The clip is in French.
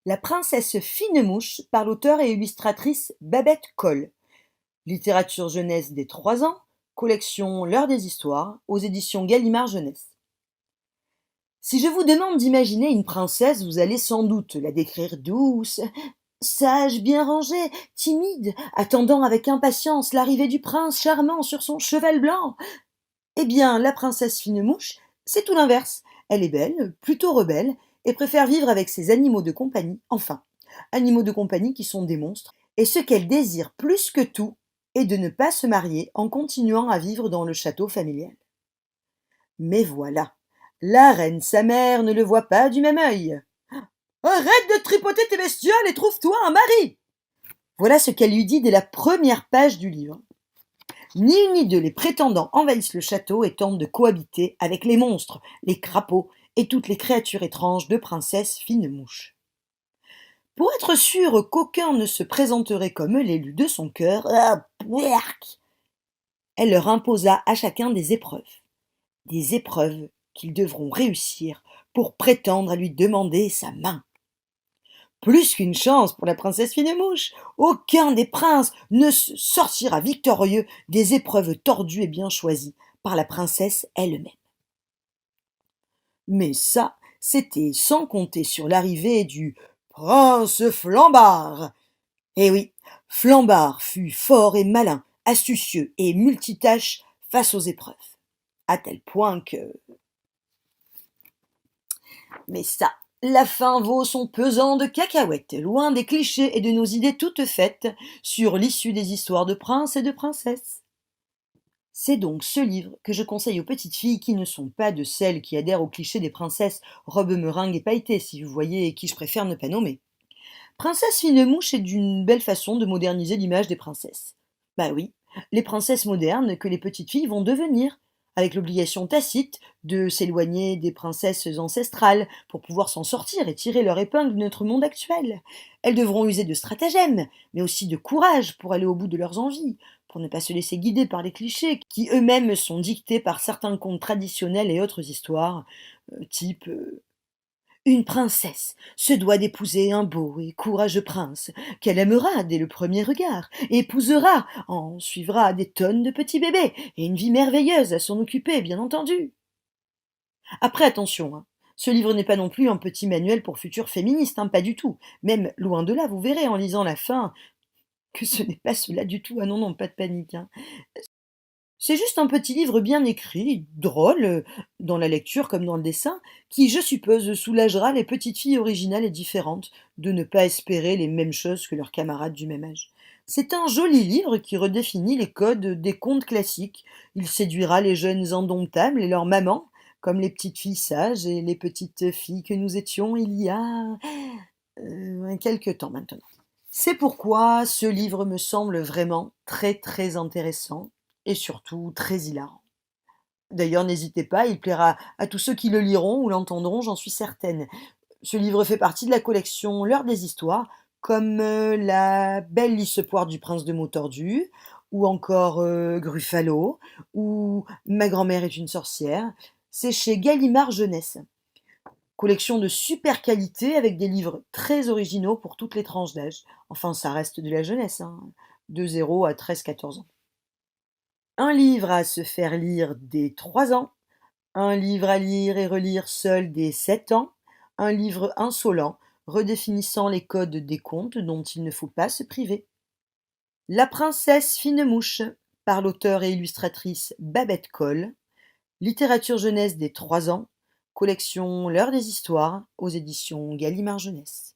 La princesse Fine-Mouche par l'auteure et illustratrice Babette Coll. Littérature jeunesse des 3 ans, collection L'heure des histoires, aux éditions Gallimard Jeunesse. Si je vous demande d'imaginer une princesse, vous allez sans doute la décrire douce, sage, bien rangée, timide, attendant avec impatience l'arrivée du prince charmant sur son cheval blanc. Eh bien, la princesse Fine-Mouche, c'est tout l'inverse. Elle est belle, plutôt rebelle, et préfère vivre avec ses animaux de compagnie, enfin, animaux de compagnie qui sont des monstres, et ce qu'elle désire plus que tout est de ne pas se marier en continuant à vivre dans le château familial. Mais voilà, la reine sa mère ne le voit pas du même œil. Arrête de tripoter tes bestioles et trouve-toi un mari. Voilà ce qu'elle lui dit dès la première page du livre. Ni une ni deux, les prétendants envahissent le château et tentent de cohabiter avec les monstres, les crapauds et toutes les créatures étranges de princesse Fine-Mouche. Pour être sûr qu'aucun ne se présenterait comme l'élu de son cœur, elle leur imposa à chacun des épreuves qu'ils devront réussir pour prétendre à lui demander sa main. Plus qu'une chance pour la princesse Fine-Mouche, aucun des princes ne se sortira victorieux des épreuves tordues et bien choisies par la princesse elle-même. Mais ça, c'était sans compter sur l'arrivée du prince Flambard. Eh oui, Flambard fut fort et malin, astucieux et multitâche face aux épreuves. À tel point que... Mais ça, la fin vaut son pesant de cacahuètes, loin des clichés et de nos idées toutes faites sur l'issue des histoires de princes et de princesses. C'est donc ce livre que je conseille aux petites filles qui ne sont pas de celles qui adhèrent aux clichés des princesses robes meringues et pailletées, si vous voyez qui je préfère ne pas nommer. Princesse Fine-Mouche est d'une belle façon de moderniser l'image des princesses. Bah oui, les princesses modernes que les petites filles vont devenir, avec l'obligation tacite de s'éloigner des princesses ancestrales pour pouvoir s'en sortir et tirer leur épingle de notre monde actuel. Elles devront user de stratagèmes, mais aussi de courage pour aller au bout de leurs envies, pour ne pas se laisser guider par les clichés qui eux-mêmes sont dictés par certains contes traditionnels et autres histoires, type une princesse se doit d'épouser un beau et courageux prince, qu'elle aimera dès le premier regard, et épousera, en suivra des tonnes de petits bébés, et une vie merveilleuse à s'en occuper, bien entendu. Après, attention, hein, ce livre n'est pas non plus un petit manuel pour futures féministes, hein, pas du tout. Même loin de là, vous verrez en lisant la fin que ce n'est pas cela du tout. Ah non, non, pas de panique, hein. C'est juste un petit livre bien écrit, drôle, dans la lecture comme dans le dessin, qui, je suppose, soulagera les petites filles originales et différentes de ne pas espérer les mêmes choses que leurs camarades du même âge. C'est un joli livre qui redéfinit les codes des contes classiques. Il séduira les jeunes indomptables et leurs mamans, comme les petites filles sages et les petites filles que nous étions il y a quelque temps maintenant. C'est pourquoi ce livre me semble vraiment très très intéressant et surtout très hilarant. D'ailleurs, n'hésitez pas, il plaira à tous ceux qui le liront ou l'entendront, j'en suis certaine. Ce livre fait partie de la collection L'heure des histoires, comme La belle lisse poire du prince de mots tordus, ou encore Gruffalo, ou Ma grand-mère est une sorcière. C'est chez Gallimard Jeunesse. Collection de super qualité avec des livres très originaux pour toutes les tranches d'âge. Enfin, ça reste de la jeunesse, hein, de 0 à 13-14 ans. Un livre à se faire lire dès 3 ans, un livre à lire et relire seul dès 7 ans, un livre insolent redéfinissant les codes des contes dont il ne faut pas se priver. La princesse Fine-Mouche par l'auteure et illustratrice Babette Coll. Littérature jeunesse des 3 ans, collection L'heure des histoires, aux éditions Gallimard Jeunesse.